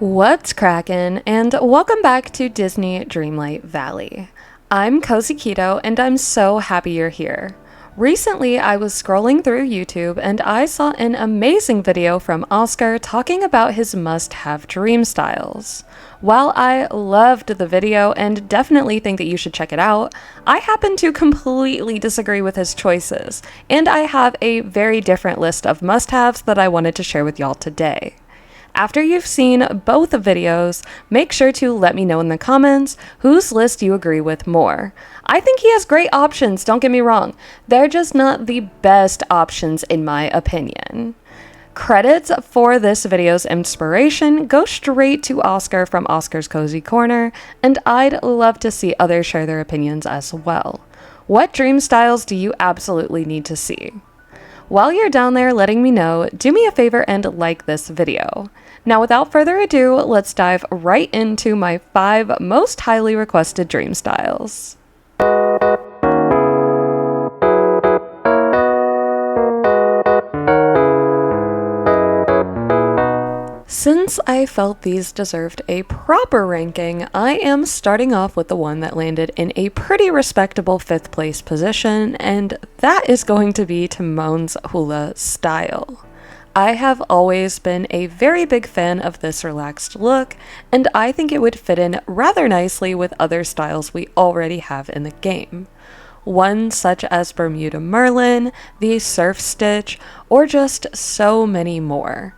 What's crackin', and welcome back to Disney Dreamlight Valley. I'm cozyceto, and I'm so happy you're here. Recently, I was scrolling through YouTube and I saw an amazing video from Oscar talking about his Must-Have Dreamstyles. While I loved the video and definitely think that you should check it out, I happen to completely disagree with his choices, and I have a very different list of must-haves that I wanted to share with y'all today. After you've seen both videos, make sure to let me know in the comments whose list you agree with more. I think he has great options, don't get me wrong. They're just not the best options in my opinion. Credits for this video's inspiration go straight to Oscar from Oscar's Cozy Corner, and I'd love to see others share their opinions as well. What dream styles do you absolutely need to see? While you're down there letting me know, do me a favor and like this video. Now without further ado, let's dive right into my 5 most highly requested dream styles. Since I felt these deserved a proper ranking, I am starting off with the one that landed in a pretty respectable 5th place position, and that is going to be Timon's hula style. I have always been a very big fan of this relaxed look, and I think it would fit in rather nicely with other styles we already have in the game. One such as Bermuda Merlin, the Surf Stitch, or just so many more.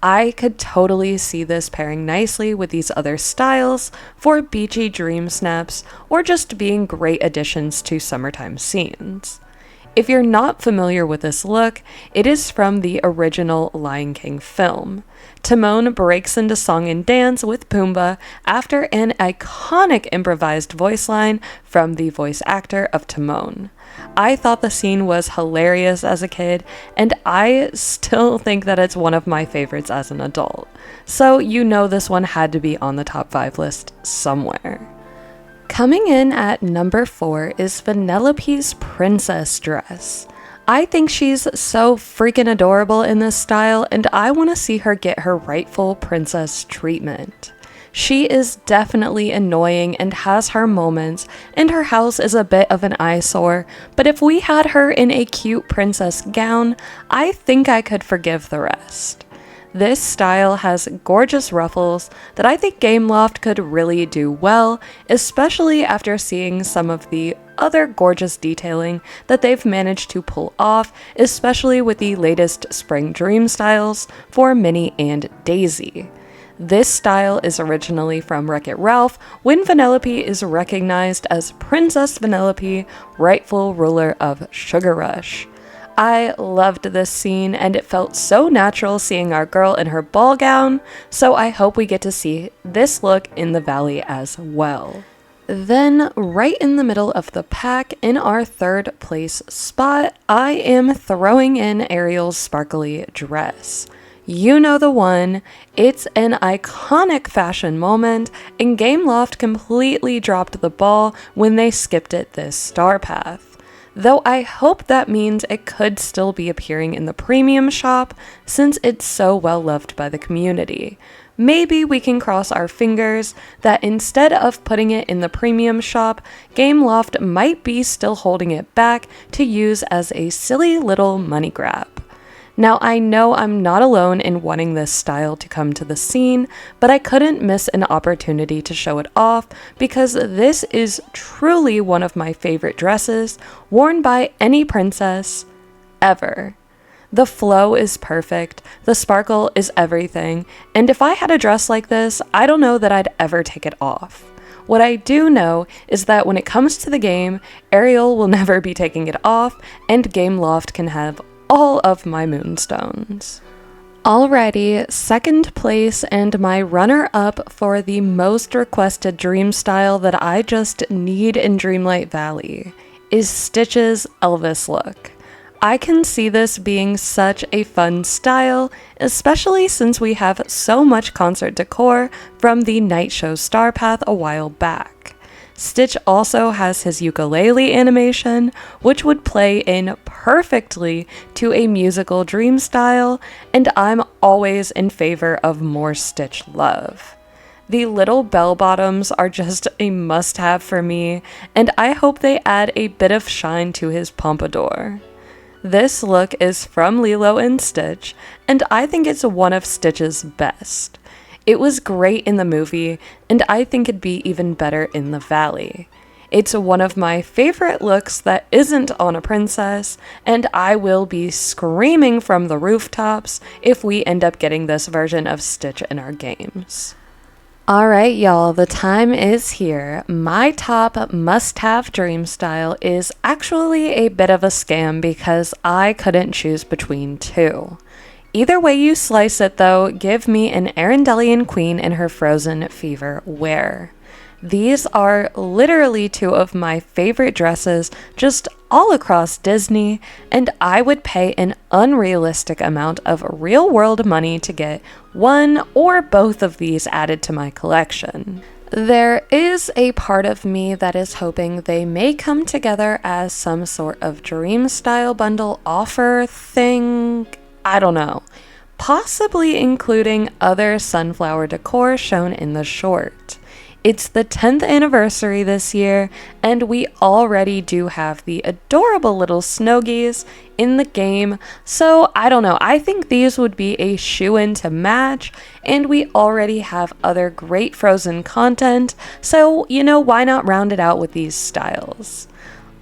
I could totally see this pairing nicely with these other styles for beachy dream snaps or just being great additions to summertime scenes. If you're not familiar with this look, it is from the original Lion King film. Timon breaks into song and dance with Pumbaa after an iconic improvised voice line from the voice actor of Timon. I thought the scene was hilarious as a kid, and I still think that it's one of my favorites as an adult. So you know this one had to be on the top 5 list somewhere. Coming in at number 4 is Vanellope's princess dress. I think she's so freaking adorable in this style, and I want to see her get her rightful princess treatment. She is definitely annoying and has her moments, and her house is a bit of an eyesore, but if we had her in a cute princess gown, I think I could forgive the rest. This style has gorgeous ruffles that I think Gameloft could really do well, especially after seeing some of the other gorgeous detailing that they've managed to pull off, especially with the latest spring dream styles for Minnie and Daisy. This style is originally from Wreck-It Ralph, when Vanellope is recognized as Princess Vanellope, rightful ruler of Sugar Rush. I loved this scene, and it felt so natural seeing our girl in her ball gown, so I hope we get to see this look in the valley as well. Then, right in the middle of the pack, in our 3rd place spot, I am throwing in Ariel's sparkly dress. You know the one. It's an iconic fashion moment, and Gameloft completely dropped the ball when they skipped it this star path. Though I hope that means it could still be appearing in the premium shop since it's so well loved by the community. Maybe we can cross our fingers that instead of putting it in the premium shop, Gameloft might be still holding it back to use as a silly little money grab. Now I know I'm not alone in wanting this style to come to the scene, but I couldn't miss an opportunity to show it off because this is truly one of my favorite dresses worn by any princess ever. The flow is perfect, the sparkle is everything, and if I had a dress like this, I don't know that I'd ever take it off. What I do know is that when it comes to the game, Ariel will never be taking it off, and Gameloft can have all of my moonstones. Alrighty, 2nd place and my runner-up for the most requested dream style that I just need in Dreamlight Valley is Stitch's Elvis look. I can see this being such a fun style, especially since we have so much concert decor from the night show Star Path a while back. Stitch also has his ukulele animation, which would play in perfectly to a musical dream style, and I'm always in favor of more Stitch love. The little bell bottoms are just a must-have for me, and I hope they add a bit of shine to his pompadour. This look is from Lilo and Stitch, and I think it's one of Stitch's best. It was great in the movie, and I think it'd be even better in the Valley. It's one of my favorite looks that isn't on a princess, and I will be screaming from the rooftops if we end up getting this version of Stitch in our games. Alright y'all, the time is here. My top must-have dream style is actually a bit of a scam because I couldn't choose between two. Either way you slice it though, give me an Arendellian queen in her Frozen Fever wear. These are literally two of my favorite dresses just all across Disney, and I would pay an unrealistic amount of real-world money to get one or both of these added to my collection. There is a part of me that is hoping they may come together as some sort of dream style bundle offer thing. I don't know. Possibly including other sunflower decor shown in the short. It's the 10th anniversary this year, and we already do have the adorable little Snowgies in the game, so I don't know, I think these would be a shoo-in to match, and we already have other great Frozen content, so you know, why not round it out with these styles?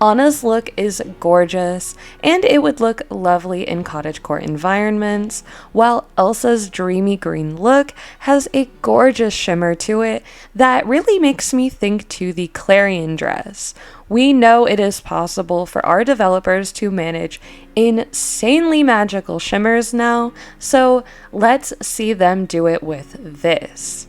Anna's look is gorgeous, and it would look lovely in cottagecore environments, while Elsa's dreamy green look has a gorgeous shimmer to it that really makes me think to the Clarion dress. We know it is possible for our developers to manage insanely magical shimmers now, so let's see them do it with this.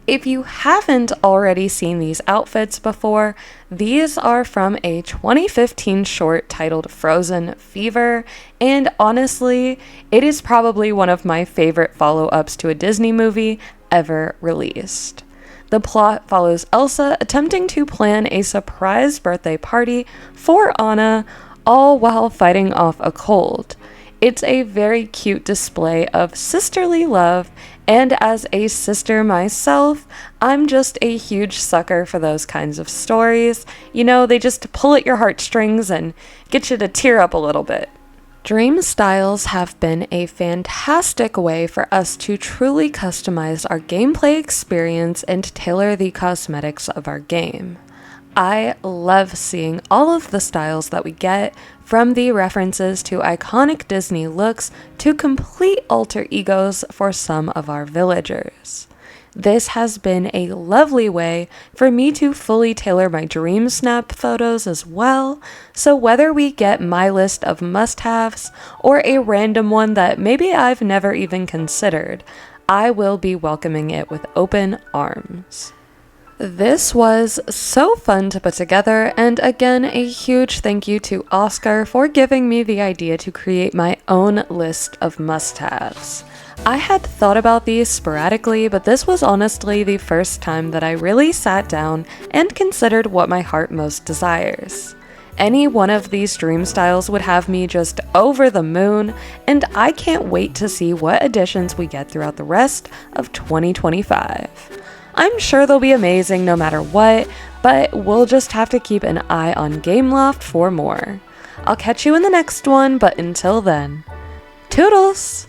If you haven't already seen these outfits before, these are from a 2015 short titled Frozen Fever, and honestly, it is probably one of my favorite follow-ups to a Disney movie ever released. The plot follows Elsa attempting to plan a surprise birthday party for Anna, all while fighting off a cold. It's a very cute display of sisterly love, and as a sister myself, I'm just a huge sucker for those kinds of stories. You know, they just pull at your heartstrings and get you to tear up a little bit. Dreamstyles have been a fantastic way for us to truly customize our gameplay experience and tailor the cosmetics of our game. I love seeing all of the styles that we get, from the references to iconic Disney looks to complete alter egos for some of our villagers. This has been a lovely way for me to fully tailor my dreamsnap photos as well, so whether we get my list of must-haves or a random one that maybe I've never even considered, I will be welcoming it with open arms. This was so fun to put together, and again, a huge thank you to Oscar for giving me the idea to create my own list of must-haves. I had thought about these sporadically, but this was honestly the first time that I really sat down and considered what my heart most desires. Any one of these dream styles would have me just over the moon, and I can't wait to see what additions we get throughout the rest of 2025. I'm sure they'll be amazing no matter what, but we'll just have to keep an eye on Gameloft for more. I'll catch you in the next one, but until then, toodles!